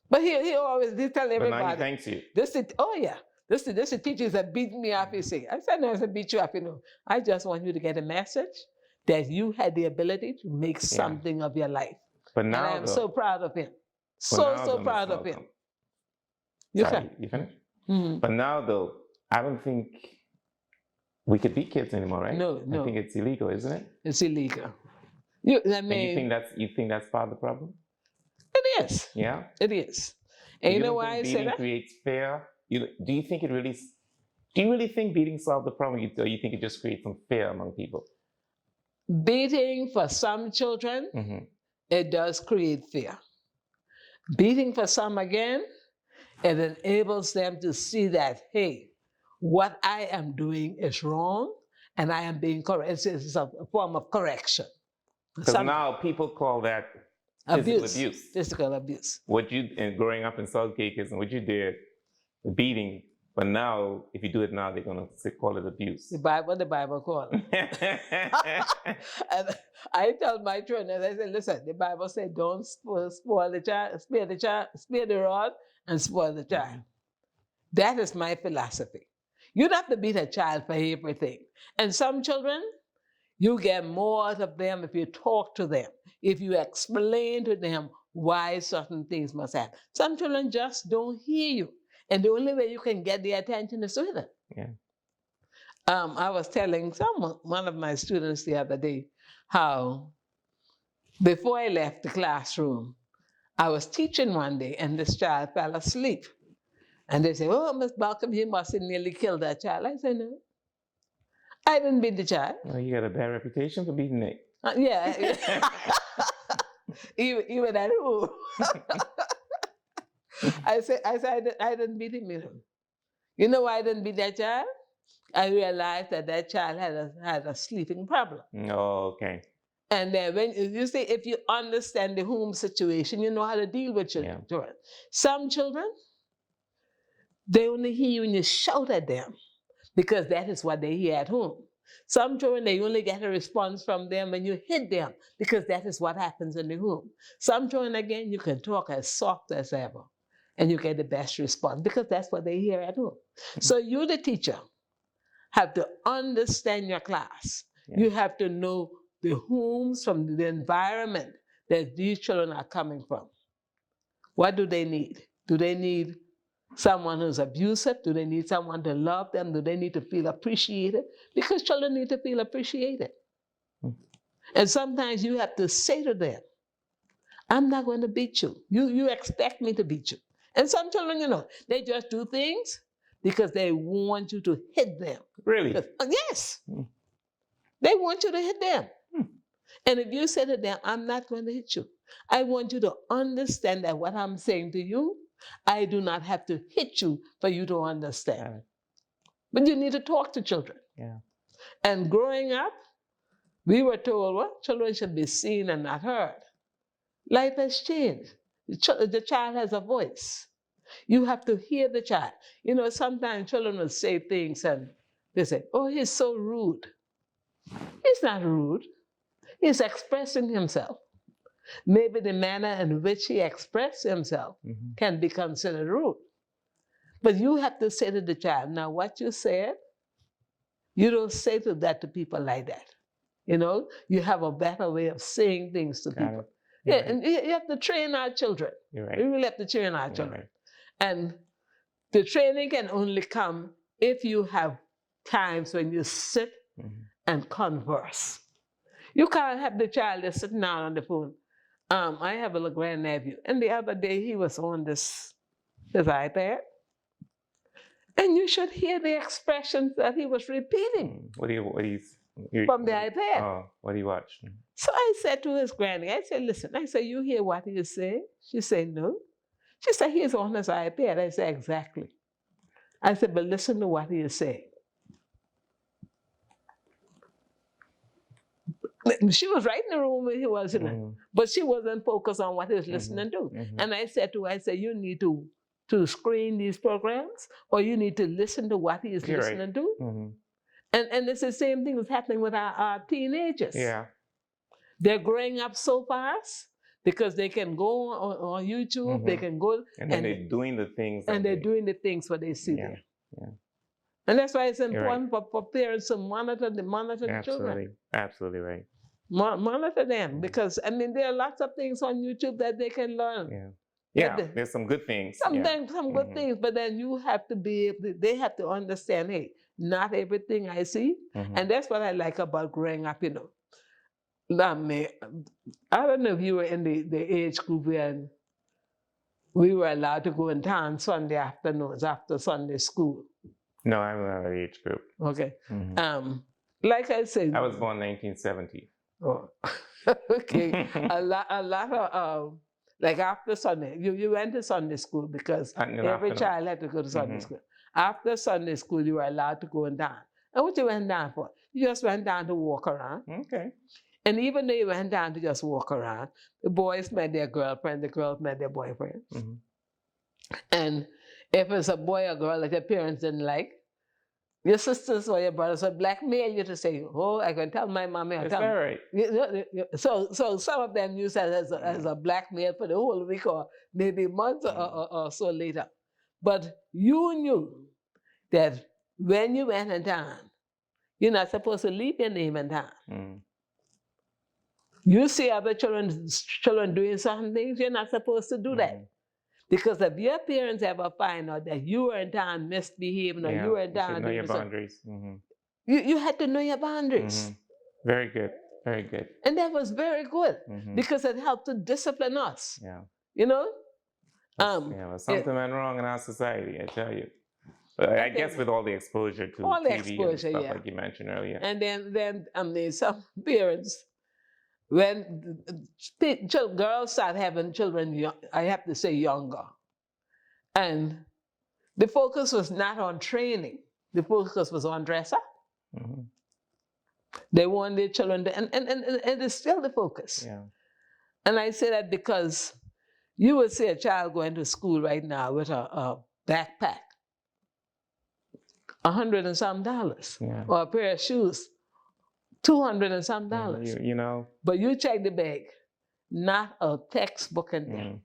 But he always tell everybody. But now he thanks you. This is teachers that beat me up, you see. I said, no, I said, beat you up, you know. I just want you to get a message that you had the ability to make something of your life. But now, and I am so proud of him. But So proud of him. You finished? Mm-hmm. But now, though, I don't think we could beat kids anymore, right? No. I think it's illegal, isn't it? It's illegal. You think that's part of the problem? It is. Yeah. It is. And you know why I say that? Creates fear. Do you think it really? Do you really think beating solved the problem, or you think it just creates some fear among people? Beating for some children, it does create fear. Beating for some again, it enables them to see that, hey, what I am doing is wrong and I am being correct. It's a form of correction. Because now people call that physical abuse. Physical abuse. And growing up in South Caicos and what you did, the beating, but now, if you do it now, they're going to call it abuse. The Bible calls it. And I tell my children, I say, listen, the Bible says, don't spoil the child, spare the rod and spoil the child. That is my philosophy. You don't have to beat a child for everything. And some children, you get more out of them if you talk to them, if you explain to them why certain things must happen. Some children just don't hear you. And the only way you can get their attention is with it. Yeah. I was telling one of my students the other day how before I left the classroom, I was teaching one day and this child fell asleep. And they say, oh, Miss Malcolm, you must have nearly killed that child. I said, no, I didn't beat the child. Well, you got a bad reputation for beating it. Yeah. even at home. I said I didn't beat him. You know why I didn't beat that child? I realized that child had a sleeping problem. Oh, okay. And then when you say, if you understand the home situation, you know how to deal with children. Yeah. Some children, they only hear you when you shout at them because that is what they hear at home. Some children, they only get a response from them when you hit them because that is what happens in the home. Some children, again, you can talk as soft as ever and you get the best response because that's what they hear at home. So you, the teacher, have to understand your class. Yeah. You have to know the homes from the environment that these children are coming from. What do they need? Do they need someone who's abusive? Do they need someone to love them? Do they need to feel appreciated? Because children need to feel appreciated. And sometimes you have to say to them, I'm not going to beat you. You expect me to beat you. And some children, they just do things because they want you to hit them. Really? Yes. They want you to hit them. And if you say to them, I'm not going to hit you, I want you to understand that what I'm saying to you, I do not have to hit you for you to understand. Right. But you need to talk to children. Yeah. And growing up, we were told, well, children should be seen and not heard. Life has changed. The child has a voice. You have to hear the child. Sometimes children will say things and they say, oh, he's so rude. He's not rude. He's expressing himself. Maybe the manner in which he expressed himself can be considered rude. But you have to say to the child, now what you said, you don't say that to people like that. You have a better way of saying things to people. Yeah, Right. and you have to train our children. You're We right. really have to train our You're children. right. And the training can only come if you have times when you sit Mhm. and converse. You can't have the child just sitting down on the phone. I have a little grandnephew, and the other day he was on his iPad, and you should hear the expressions that he was repeating What do you from the iPad. Oh, what do you watch? So I said to his granny, I said, listen, I said, you hear what he is saying? She said, no. She said, he's on his iPad. I said, exactly. I said, but listen to what he is saying. She was right in the room where he was in it, but she wasn't focused on what he was listening to. And I said to her, I said, you need to screen these programs, or you need to listen to what he is You're listening right. to. And it's the same thing that's happening with our teenagers. Yeah. They're growing up so fast because they can go on YouTube, they can go And then they're doing the things. and they're doing the things what they see Yeah. there. Yeah. And that's why it's You're right. important for parents to monitor the children. Absolutely. Absolutely right. Monitor them, because I mean there are lots of things on YouTube that they can learn. Yeah. Yeah. There's some good things. Some good things, but then you have to be able they have to understand, hey, not everything I see. And that's what I like about growing up, you know. I mean, I don't know if you were in the age group when we were allowed to go in town Sunday afternoons after Sunday school. No, I'm not an age group. Okay. Like I said, I was born 1970. Oh, okay. a lot of like after Sunday, you went to Sunday school because every child had to go to Sunday school. After Sunday school, you were allowed to go and dance. And what you went down for? You just went down to walk around. Okay. And even though you went down to just walk around, the boys met their girlfriend, the girls met their boyfriends. And if it's a boy or girl that your parents didn't like, your sisters or your brothers would blackmail you to say, oh, I can tell my mommy. Is that right? So some of them use that as a blackmail for the whole week or maybe months or so later. But you knew that when you went in town, you're not supposed to leave your name in town. You see other children doing certain things, you're not supposed to do that. Because if your parents ever find out that you were in town misbehaving or you were in town, you should know your boundaries. You had to know your boundaries. Very good, very good. And that was very good because it helped to discipline us. Yeah. You know? Well, something went wrong in our society, I tell you. But I guess with all the exposure to all the TV exposure, and stuff like you mentioned earlier. And then some parents, when girls start having children, I have to say younger, and the focus was not on training. The focus was on dress up. They want their children to, and it is still the focus. Yeah. And I say that because you would see a child going to school right now with a backpack, $100 and some, or a pair of shoes, $200 and some. You know. But you check the bag, not a textbook in there.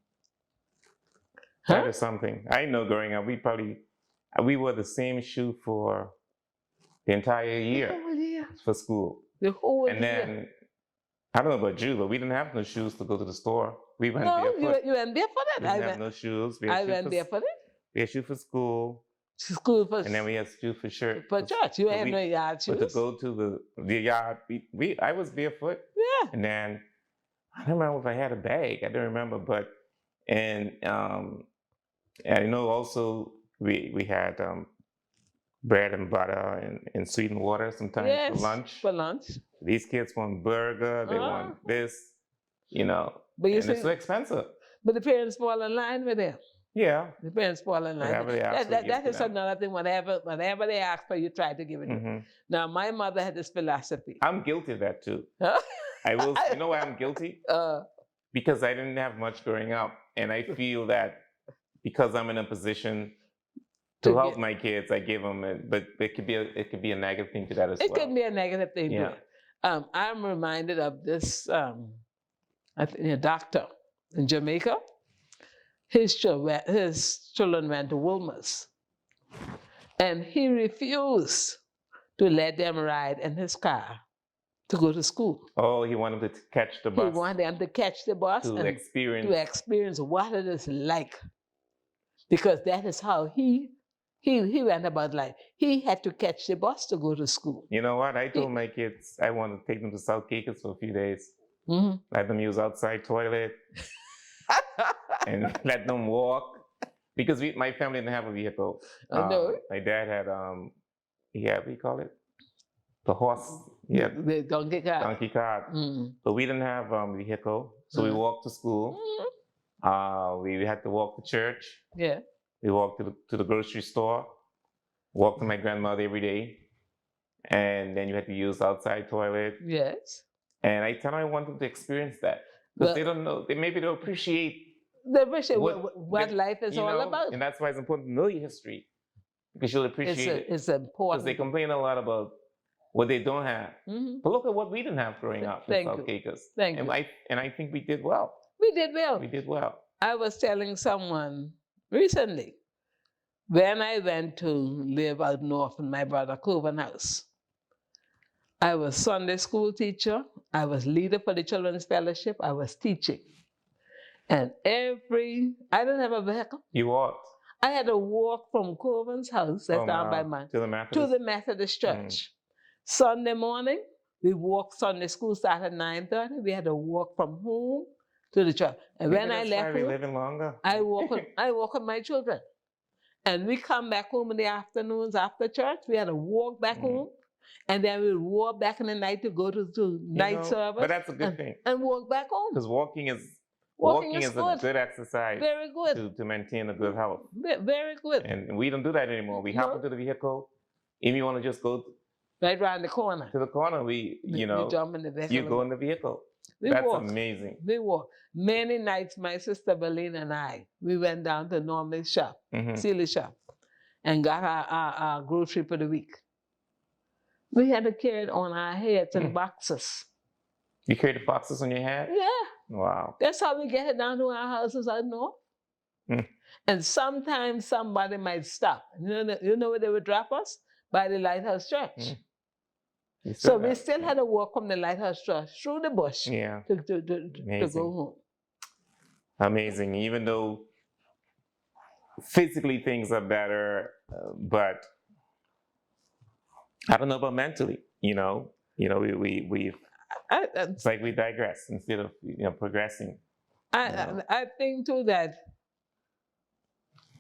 That is something. I know growing up, we wore the same shoe for the entire year. The whole year. For school. The whole year. And then, I don't know about you, but we didn't have no shoes to go to the store. We went barefoot. You went barefoot? We didn't have no shoes. I went barefoot. We had shoes for school. And then we had shoes for church. For church. You had no yard shoes. But to go to the yard, I was barefoot. Yeah. And then, I don't remember if I had a bag. I don't remember, but, and I know also we had bread and butter and sweetened water sometimes for lunch. For lunch. These kids want burger, they want this, you know. But and it's so expensive. But the parents fall in line with them. Yeah. The parents fall in line. That is another thing. Whatever they ask for, you try to give it to them. Now, my mother had this philosophy. I'm guilty of that too. I will. You know why I'm guilty? Because I didn't have much growing up, and I feel that because I'm in a position to help my kids, I give them. But it could be a negative thing to that as well. It could be a negative thing too. I'm reminded of this. I think a doctor in Jamaica. His children went to Wilmer's, and he refused to let them ride in his car to go to school. Oh, he wanted to catch the He bus wanted them to catch the bus to and experience. to experience what it is like. Because that is how he went about life. He had to catch the bus to go to school. You know what? I told my kids I want to take them to South Caicos for a few days. Mhm. Let them use outside toilet and let them walk. Because my family didn't have a vehicle. I know. My dad had, he had, what do you call it? The horse. Yeah, The donkey cart. donkey cart. Mm. But we didn't have a vehicle. So we Mhm. walked to school. We had to walk to church. Yeah. We walked to the grocery store. Walked to my grandmother every day. And then you had to use outside toilet. Yes. And I tell them I want them to experience that. Because they don't know, maybe they'll appreciate They appreciate what life is you all know, about. And that's why it's important to know your history. Because you'll appreciate it. It's Because important. they complain a lot about what they don't have. Mhm. But look at what we didn't have growing up in Thank South you. Caicos. Thank and you. I think we did well. We did well. We did well. I was telling someone recently, when I went to live out north in my brother Coven house, I was Sunday school teacher, I was leader for the Children's Fellowship, I was teaching. And I didn't have a vehicle. You walked. I had to walk from Coven's house, that's down by mine, to the Methodist. to the Methodist church. Sunday morning, we walked. Sunday school started at 9:30. We had to walk from home to the church. And Maybe when I that's left why we're home, living longer. I walk with my children. And we come back home in the afternoons after church. We had to walk back home. And then we would walk back in the night to go to night service. But that's a good thing. And walk back home. Because walking is Walking is a good. good exercise. Very good. To maintain a good health. Very good. And we don't do that anymore. We hop into the vehicle. If you want to just go right around the corner. To the corner, we jump in the vehicle. You go in the vehicle. That's amazing. We walk. Many nights, my sister Lorlene and I, we went down to Norm's shop, Sealy shop, and got our grocery for the week. We had to carry it on our heads in boxes. You carry the boxes on your head? Yeah. Wow. That's how we get it down to our houses out north. And sometimes somebody might stop. You know where they would drop us? By the Lighthouse Church. So we still had to walk from the Lighthouse Church through the bush to go home. Amazing. Even though physically things are better, but I don't know about mentally. It's like we digress instead of progressing. I think too that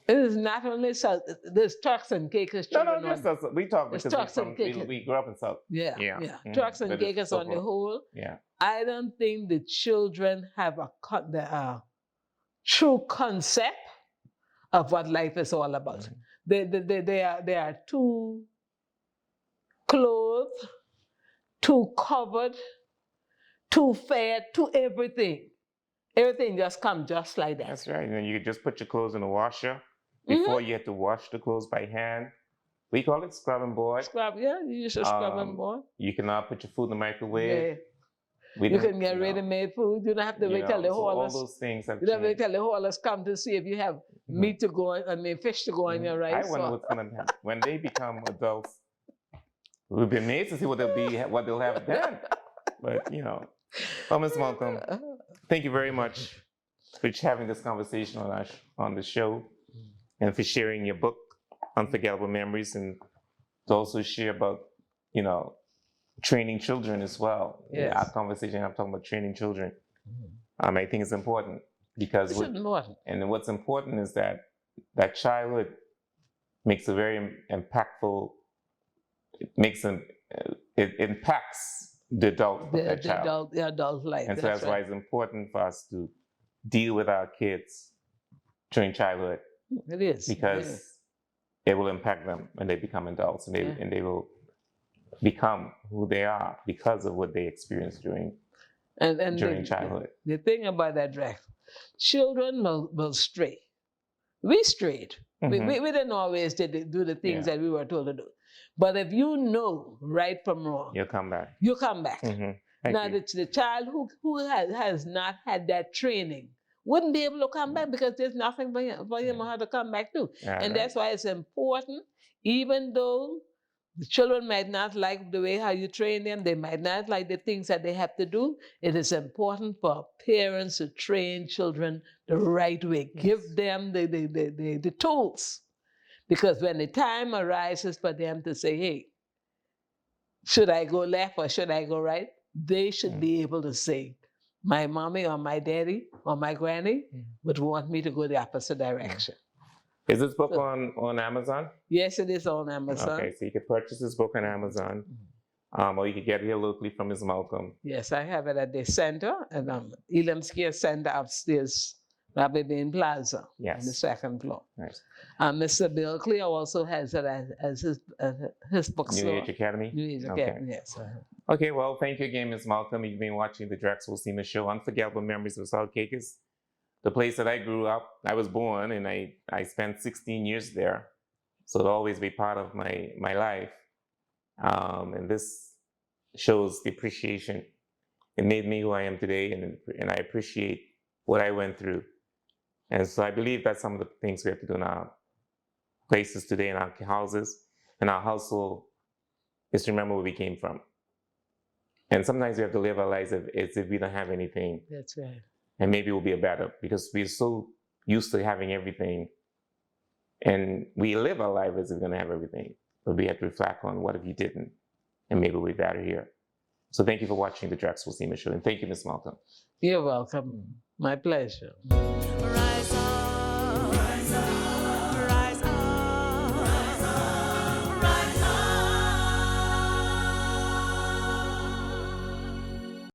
it is not only South. There's Turks and Caicos. No, just us. We talk because Turks and Caicos. We grew up in South. Yeah. Turks and Caicos on the whole. Yeah. I don't think the children have a true concept of what life is all about. They are too clothed, too covered, too fed, too everything. Everything just comes just like that. That's right. And then you just put your clothes in the washer. Before you had to wash the clothes by hand. We call it scrubbing board. You use a scrubbing board. You can now put your food in the microwave. Yeah. You can get ready-made food. You don't have to wait till the haulers. All those things have You don't have to wait till the haulers come to see if you have meat to go on, fish to go on your rice. I wonder what's going to happen when they become adults. We'll be amazed to see what they'll have then. But Ms. Malcolm, thank you very much for having this conversation on the show, and for sharing your book, Unforgettable Memories, and to also share about training children as well. Yes. Our conversation, I'm talking about training children. I think it's important because it's important. And what's important is that childhood makes a very impactful. It impacts the adult the adult life. And so that's why it's important for us to deal with our kids during childhood. It is. Because it will impact them when they become adults, and they will become who they are because of what they experienced during childhood. The thing about that, Rex, children will stray. We strayed. We didn't always do the things that we were told to do. But if you know right from wrong, you'll come back. You come back. Now, the child who has not had that training wouldn't be able to come back because there's nothing for him or her to come back to. And that's why it's important, even though The children might not like the way how you train them. They might not like the things that they have to do. It is important for parents to train children the right way. Yes. Give them the tools. Because when the time arises for them to say, hey, should I go left or should I go right? They should be able to say, my mommy or my daddy or my granny would want me to go the opposite direction. Is this book on Amazon? Yes, it is on Amazon. Okay, so you could purchase this book on Amazon, or you could get it here locally from Ms. Malcolm. Yes, I have it at the center, and Elam's Care Center upstairs, Rabbi Bain Plaza, on the Yes. second floor. Nice. Mr. Bill Clear also has it as his New bookstore. Age Academy? New Age Okay. Academy, yes. Okay, well, thank you again, Ms. Malcolm. You've been watching the Drexel Seaman Show, Unforgettable Memories of South Caicos, the place that I grew up. I was born, and I spent 16 years there. So it'll always be part of my life. And this shows the appreciation. It made me who I am today, and I appreciate what I went through. And so I believe that's some of the things we have to do in our places today, in our houses, in our household, is to remember where we came from. And sometimes we have to live our lives as if we don't have anything. That's right. And maybe we'll be better because we're so used to having everything. And we live our life as if we're going to have everything. But we have to reflect on what if you didn't. And maybe we'll be better here. So thank you for watching the Drexel Seaman Show. And thank you, Ms. Malcolm. You're welcome. My pleasure. Right